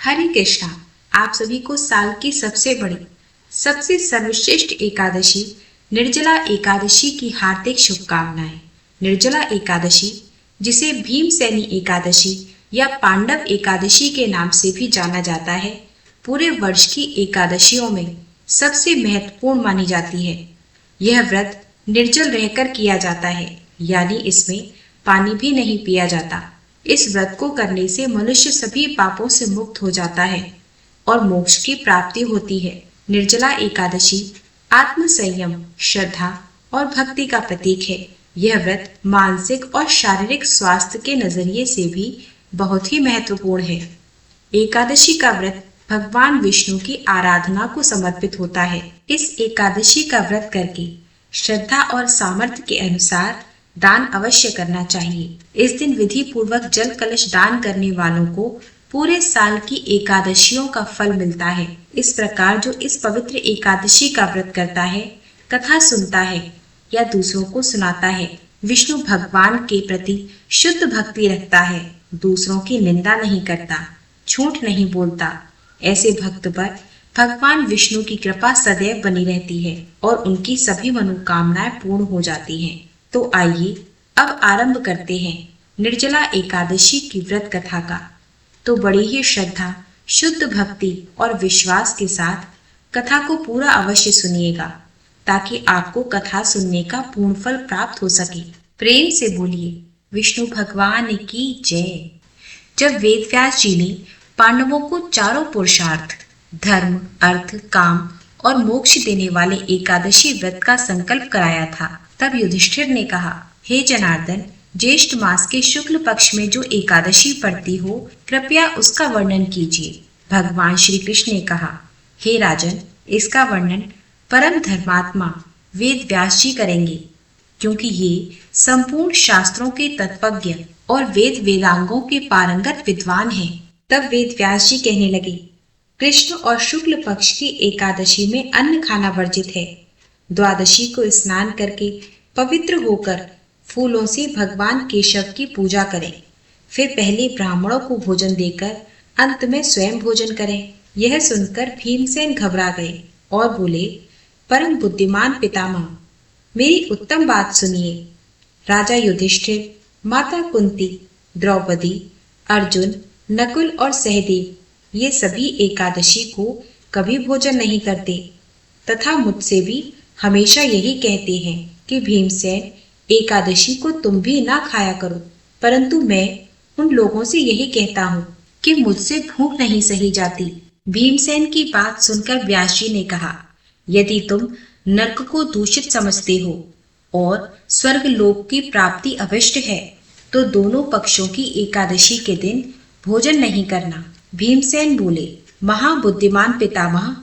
हरे कृष्णा। आप सभी को साल की सबसे बड़ी, सबसे सर्वश्रेष्ठ एकादशी निर्जला एकादशी की हार्दिक शुभकामनाएं। निर्जला एकादशी, जिसे भीमसेनी एकादशी या पांडव एकादशी के नाम से भी जाना जाता है, पूरे वर्ष की एकादशियों में सबसे महत्वपूर्ण मानी जाती है। यह व्रत निर्जल रहकर किया जाता है, यानी इसमें पानी भी नहीं पिया जाता। इस व्रत को करने से मनुष्य सभी पापों से मुक्त हो जाता है और मोक्ष की प्राप्ति होती है। निर्जला एकादशी आत्म संयम, श्रद्धा और भक्ति का प्रतीक है। यह व्रत मानसिक और शारीरिक स्वास्थ्य के नजरिए से भी बहुत ही महत्वपूर्ण है। एकादशी का व्रत भगवान विष्णु की आराधना को समर्पित होता है। इस एकादशी का व्रत करके श्रद्धा और सामर्थ्य के अनुसार दान अवश्य करना चाहिए। इस दिन विधि पूर्वक जल कलश दान करने वालों को पूरे साल की एकादशियों का फल मिलता है। इस प्रकार जो इस पवित्र एकादशी का व्रत करता है, कथा सुनता है या दूसरों को सुनाता है, विष्णु भगवान के प्रति शुद्ध भक्ति रखता है, दूसरों की निंदा नहीं करता, झूठ नहीं बोलता। ऐसे भक्त पर भगवान विष्णु की कृपा सदैव बनी रहती है और उनकी सभी मनोकामनाएं पूर्ण हो जाती हैं। तो आइए अब आरंभ करते हैं निर्जला एकादशी की व्रत कथा का। तो बड़ी ही श्रद्धा, शुद्ध भक्ति और विश्वास के साथ कथा को पूरा अवश्य सुनिएगा, ताकि आपको कथा सुनने का पूर्ण फल प्राप्त हो सके। प्रेम से बोलिए विष्णु भगवान की जय। जब वेदव्यास जी ने पांडवों को चारों पुरुषार्थ धर्म, अर्थ, काम और मोक्ष देने वाले एकादशी व्रत का संकल्प कराया था, तब युधिष्ठिर ने कहा, हे जनार्दन, ज्येष्ठ मास के शुक्ल पक्ष में जो एकादशी पड़ती हो, कृपया उसका वर्णन कीजिए। भगवान श्री कृष्ण ने कहा, हे राजन, इसका वर्णन परम धर्मात्मा वेद व्यास जी करेंगे, क्योंकि ये संपूर्ण शास्त्रों के तत्वज्ञ और वेद वेदांगों के पारंगत विद्वान हैं। तब वेद व्यास जी कहने लगे, कृष्ण और शुक्ल पक्ष की एकादशी में अन्न खाना वर्जित है। द्वादशी को स्नान करके पवित्र होकर फूलों से भगवान केशव की पूजा करें। फिर पहले ब्राह्मणों को भोजन देकर अंत में स्वयं भोजन करें। यह सुनकर भीमसेन घबरा गए और बोले, परम बुद्धिमान पितामह, मेरी उत्तम बात सुनिए। राजा युधिष्ठिर, माता कुंती, द्रौपदी, अर्जुन, नकुल और सहदेव ये सभी एकादशी को कभी भोजन नहीं करते तथा मुझसे भी हमेशा यही कहते हैं कि भीमसेन, एकादशी को तुम भी ना खाया करो। परंतु मैं उन लोगों से यही कहता हूँ कि मुझसे भूख नहीं सही जाती। भीमसेन की बात सुनकर व्यास जी ने कहा, यदि तुम नरक को दूषित समझते हो और स्वर्ग लोक की प्राप्ति अभिष्ट है, तो दोनों पक्षों की एकादशी के दिन भोजन नहीं करना। भीमसेन बोले, महाबुद्धिमान पितामह,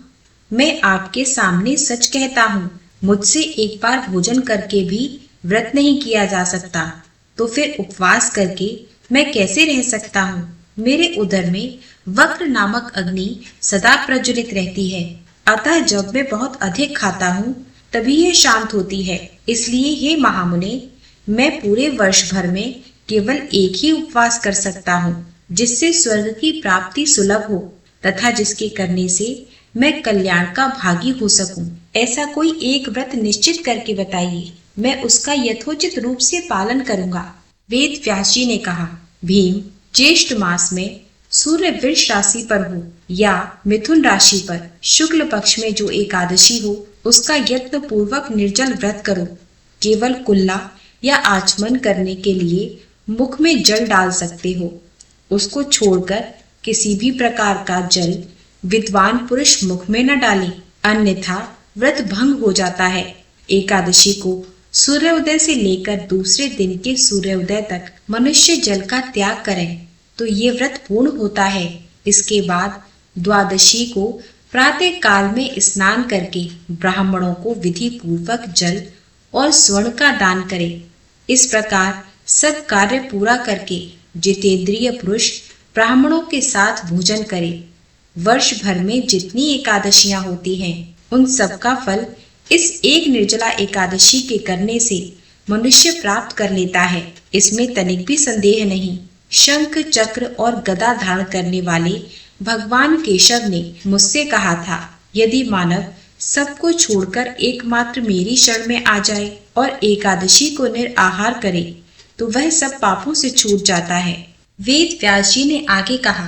मैं आपके सामने सच कहता हूँ, मुझसे एक बार भोजन करके भी व्रत नहीं किया जा सकता, तो फिर उपवास करके मैं कैसे रह सकता हूँ। मेरे उदर में वक्र नामक अग्नि सदा प्रज्वलित रहती है, अतः जब मैं बहुत अधिक खाता हूँ तभी यह शांत होती है। इसलिए हे महामुने, मैं पूरे वर्ष भर में केवल एक ही उपवास कर सकता हूँ, जिससे स्वर्ग की प्राप्ति सुलभ हो तथा जिसके करने से मैं कल्याण का भागी हो सकूं। ऐसा कोई एक व्रत निश्चित करके बताइए, मैं उसका यथोचित रूप से पालन करूंगा। वेद व्यास जी ने कहा, भीम, ज्येष्ठ मास में सूर्य वृष राशि पर हो या मिथुन राशि पर शुक्ल पक्ष में जो एकादशी हो, उसका यत्न पूर्वक निर्जल व्रत करो। केवल कुल्ला या आचमन करने के लिए मुख में जल डाल सकते हो। उसको छोड़कर किसी भी प्रकार का जल विद्वान पुरुष मुख में न डाले, अन्यथा व्रत भंग हो जाता है। एकादशी को सूर्योदय से लेकर दूसरे दिन के सूर्योदय तक मनुष्य जल का त्याग करें तो ये व्रत पूर्ण होता है। इसके बाद द्वादशी को प्रातः काल में स्नान करके ब्राह्मणों को विधि पूर्वक जल और स्वर्ण का दान करें। इस प्रकार सब कार्य पूरा करके जितेंद्रिय पुरुष ब्राह्मणों के साथ भोजन करे। वर्ष भर में जितनी एकादशियां होती हैं, उन सब का फल इस एक निर्जला एकादशी के करने से मनुष्य प्राप्त कर लेता है। इसमें तनिक भी संदेह नहीं। शंख, चक्र और गदा धारण करने वाले भगवान केशव ने मुझसे कहा था, यदि मानव सबको छोड़कर एकमात्र मेरी शरण में आ जाए और एकादशी को निराहार करे तो वह सब पापों से छूट जाता है। वेद व्यास जी ने आगे कहा,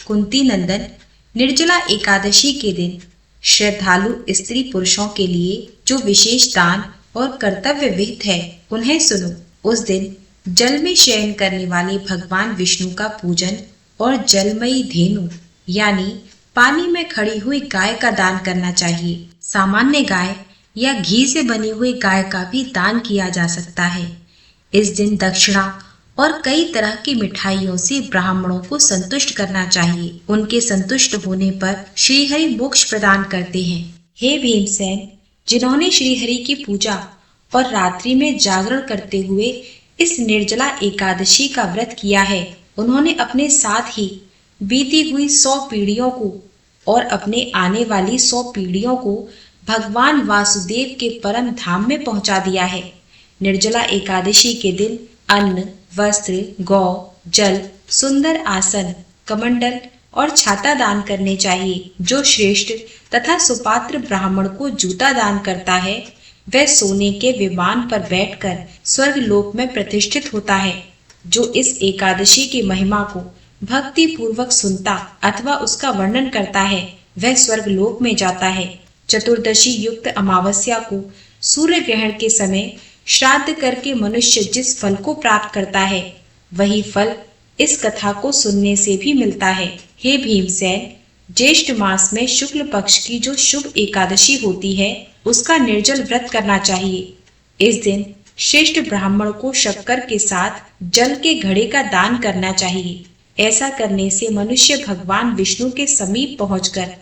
कुंती नंदन, निर्जला एकादशी के दिन श्रद्धालु स्त्री पुरुषों के लिए जो विशेष दान और कर्तव्य विहित है उन्हें सुनो। उस दिन जल में शयन करने वाले भगवान विष्णु का पूजन और जलमयी धेनु यानी पानी में खड़ी हुई गाय का दान करना चाहिए। सामान्य गाय या घी से बनी हुई गाय का भी दान किया जा सकता है। इस दिन दक्षिणा और कई तरह की मिठाइयों से ब्राह्मणों को संतुष्ट करना चाहिए। उनके संतुष्ट होने पर श्रीहरि मोक्ष प्रदान करते हैं। हे भीमसेन, जिन्होंने श्रीहरि की पूजा और रात्रि में जागरण करते हुए इस निर्जला एकादशी का व्रत किया है, उन्होंने अपने साथ ही बीती हुई 100 पीढ़ियों को और अपने आने वाली 100 पीढ़ियों को भगवान वासुदेव के परम धाम में पहुंचा दिया है। निर्जला एकादशी के दिन अन्न, वस्त्र, गौ, जल, सुंदर आसन, कमंडल और छाता दान करने चाहिए। जो श्रेष्ठ तथा सुपात्र ब्राह्मण को जूता दान करता है वह सोने के विमान पर बैठकर स्वर्ग लोक में प्रतिष्ठित होता है। जो इस एकादशी की महिमा को भक्ति पूर्वक सुनता अथवा उसका वर्णन करता है वह स्वर्ग लोक में जाता है। चतुर्दशी युक्त अमावस्या को सूर्य ग्रहण के समय श्राद्ध करके मनुष्य जिस फल को प्राप्त करता है वही फल इस कथा को सुनने से भी मिलता है। हे भीमसेन, ज्येष्ठ मास में शुक्ल पक्ष की जो शुभ एकादशी होती है उसका निर्जल व्रत करना चाहिए। इस दिन श्रेष्ठ ब्राह्मण को शक्कर के साथ जल के घड़े का दान करना चाहिए। ऐसा करने से मनुष्य भगवान विष्णु के समीप पहुंचकर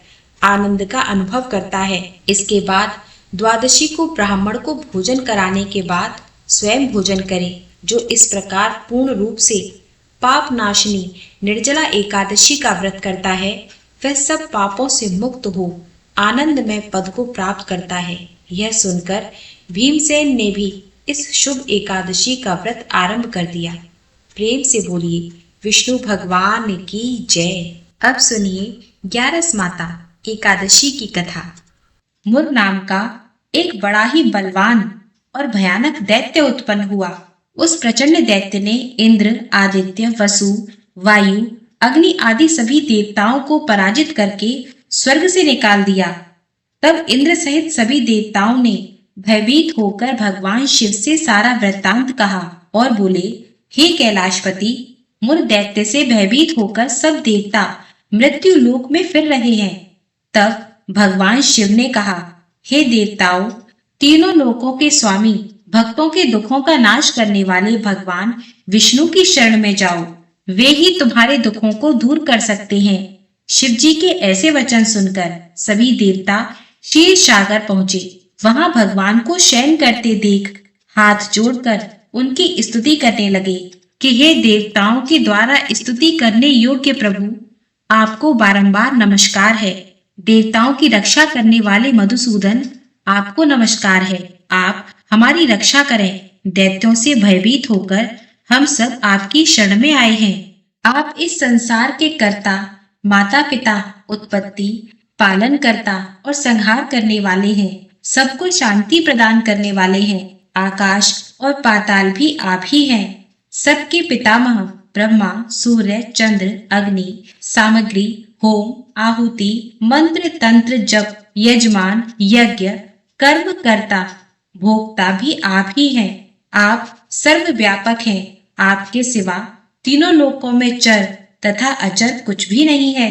आनंद का अनुभव करता है। इसके बाद द्वादशी को ब्राह्मण को भोजन कराने के बाद स्वयं भोजन करे। जो इस प्रकार पूर्ण रूप से पाप नाशनी निर्जला एकादशी का व्रत करता है वह सब पापों से मुक्त हो आनंदमय पद को प्राप्त करता है। यह सुनकर भीमसेन ने भी इस शुभ एकादशी का व्रत आरंभ कर दिया। प्रेम से बोलिए विष्णु भगवान की जय। अब सुनिए 11 माता एकादशी की कथा। मुर नाम का एक बड़ा ही बलवान और भयानक दैत्य उत्पन्न हुआ। उस प्रचंड दैत्य ने इंद्र, आदित्य, वसु, वायु, अग्नि आदि सभी देवताओं को पराजित करके स्वर्ग से निकाल दिया। तब इंद्र सहित सभी देवताओं ने भयभीत होकर भगवान शिव से सारा वृत्तांत कहा और बोले, हे कैलाशपति, मुर दैत्य से भयभीत होकर सब देवता मृत्यु लोक में फिर रहे हैं। तब भगवान शिव ने कहा, हे देवताओं, तीनों लोकों के स्वामी, भक्तों के दुखों का नाश करने वाले भगवान विष्णु की शरण में जाओ, वे ही तुम्हारे दुखों को दूर कर सकते हैं। शिव जी के ऐसे वचन सुनकर सभी देवता क्षीर सागर पहुंचे। वहां भगवान को शयन करते देख हाथ जोड़कर उनकी स्तुति करने लगे कि हे देवताओं के द्वारा स्तुति करने योग्य प्रभु, आपको बारंबार नमस्कार है। देवताओं की रक्षा करने वाले मधुसूदन, आपको नमस्कार है। आप हमारी रक्षा करें। दैत्यों से भयभीत होकर हम सब आपकी शरण में आए हैं। आप इस संसार के कर्ता, माता पिता, उत्पत्ति, पालन करता और संहार करने वाले हैं। सबको शांति प्रदान करने वाले हैं। आकाश और पाताल भी आप ही हैं। सबके पितामह ब्रह्मा, सूर्य, चंद्र, अग्नि, सामग्री, होम, आहुति, मंत्र, तंत्र, जप, यजमान, यज्ञ, कर्म करता, भोक्ता भी आप ही हैं। आप सर्वव्यापक हैं। आपके सिवा तीनों लोकों में चर तथा अचर कुछ भी नहीं है।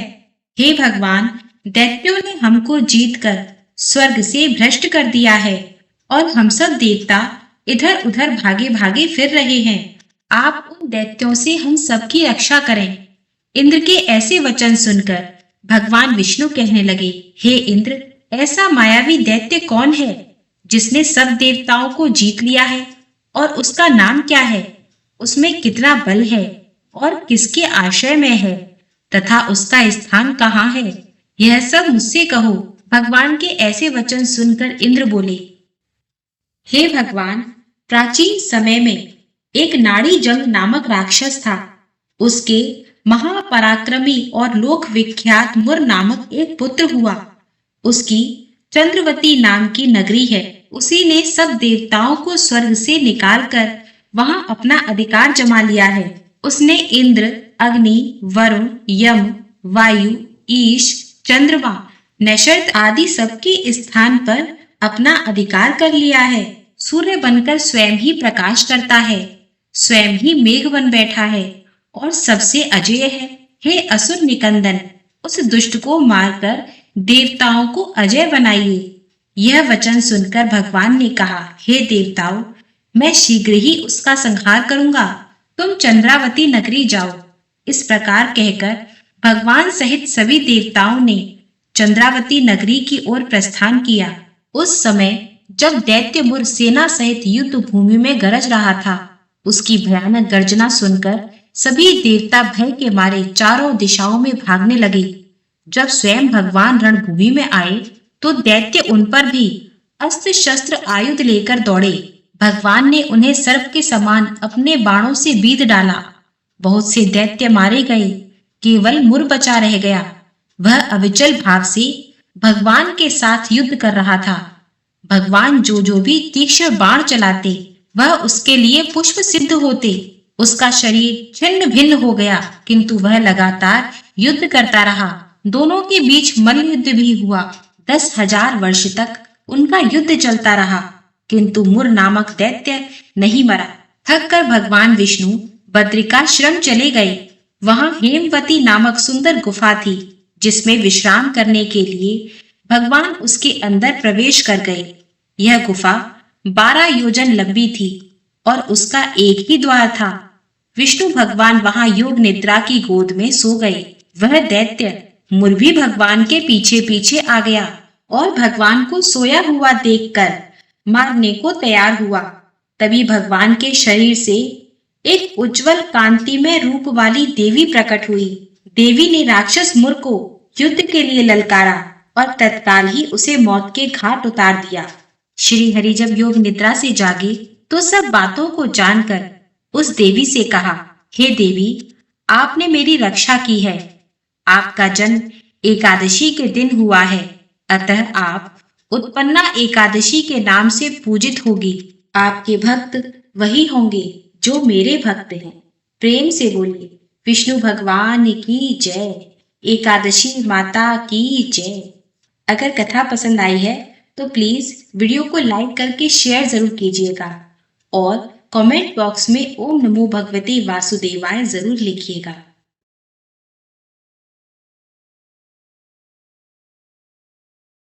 हे भगवान, दैत्यों ने हमको जीतकर स्वर्ग से भ्रष्ट कर दिया है और हम सब देवता इधर उधर भागे भागे फिर रहे हैं। आप उन दैत्यों से हम सबकी रक्षा करें। इंद्र के ऐसे वचन सुनकर भगवान विष्णु कहने लगे, हे इंद्र, ऐसा मायावी दैत्य कौन है जिसने सब देवताओं को जीत लिया है और उसका नाम क्या है? उसमें कितना बल है और किसके आश्रय में है तथा उसका स्थान कहाँ है? यह सब मुझसे कहो। भगवान के ऐसे वचन सुनकर इंद्र बोले, हे भगवान, प्राचीन समय में एक नाड़ी जंग नामक राक्षस था। उसके महापराक्रमी और लोक विख्यात मुर नामक एक पुत्र हुआ। उसकी चंद्रवती नाम की नगरी है। उसी ने सब देवताओं को स्वर्ग से निकालकर वहां अपना अधिकार जमा लिया है। उसने इंद्र, अग्नि, वरुण, यम, वायु, ईश, चंद्रमा, नक्षत्र आदि सबके स्थान पर अपना अधिकार कर लिया है। सूर्य बनकर स्वयं ही प्रकाश करता है, स्वयं ही मेघ बन बैठा है और सबसे अजेय है। हे असुर निकंदन, उस दुष्ट को मारकर देवताओं को अजय बनाइए। यह वचन सुनकर भगवान ने कहा, हे देवताओं, मैं शीघ्र ही उसका संहार करूंगा। तुम चंद्रावती नगरी जाओ। इस प्रकार कहकर भगवान सहित सभी देवताओं ने चंद्रावती नगरी की ओर प्रस्थान किया। उस समय जब दैत्य मुर सेना सहित युद्ध भूमि में गरज रहा था, उसकी भयानक गर्जना सुनकर सभी देवता भय के मारे चारों दिशाओं में भागने लगे। जब स्वयं भगवान रणभूमि में आए तो दैत्य उन पर भी अस्त्र शस्त्र आयुध लेकर दौड़े। भगवान ने उन्हें सर्प के समान अपने बाणों से बीध डाला। बहुत से दैत्य मारे गए, केवल मुर बचा रह गया। वह अविचल भाव से भगवान के साथ युद्ध कर रहा था। भगवान जो भी तीक्ष्ण बाण चलाते, वह उसके लिए पुष्प सिद्ध होते। उसका शरीर छिन्न भिन्न हो गया, किंतु वह लगातार युद्ध करता रहा। दोनों के बीच मल्लयुद्ध भी हुआ। 10,000 वर्ष तक उनका युद्ध चलता रहा, किंतु मुर नामक दैत्य नहीं मरा। थक कर भगवान विष्णु बद्रिकाश्रम चले गए। वहां हेमवती नामक सुंदर गुफा थी, जिसमें विश्राम करने के लिए भगवान उसके अंदर प्रवेश कर गए। यह गुफा 12 योजन लंबी थी और उसका एक ही द्वार था। विष्णु भगवान वहां योग निद्रा की गोद में सो गए। वह दैत्य मुर भी भगवान के पीछे पीछे आ गया और भगवान को सोया हुआ देखकर मारने को तैयार हुआ। तभी भगवान के शरीर से एक उज्जवल कांतिमय रूप वाली देवी प्रकट हुई। देवी ने राक्षस मुर को युद्ध के लिए ललकारा और तत्काल ही उसे मौत के घाट उतार दिया। श्री हरि जब योग निद्रा से जागे तो सब बातों को जानकर उस देवी से कहा, हे देवी, आपने मेरी रक्षा की है। आपका जन्म एकादशी के दिन हुआ है, अतः आप उत्पन्ना एकादशी के नाम से पूजित होगी। आपके भक्त वही होंगे जो मेरे भक्त हैं। प्रेम से बोलिए, विष्णु भगवान की जय, एकादशी माता की जय। अगर कथा पसंद आई है तो प्लीज वीडियो को लाइक करके शेयर जरूर कीजिएगा और कमेंट बॉक्स में ओम नमो भगवते वासुदेवाय जरूर लिखिएगा।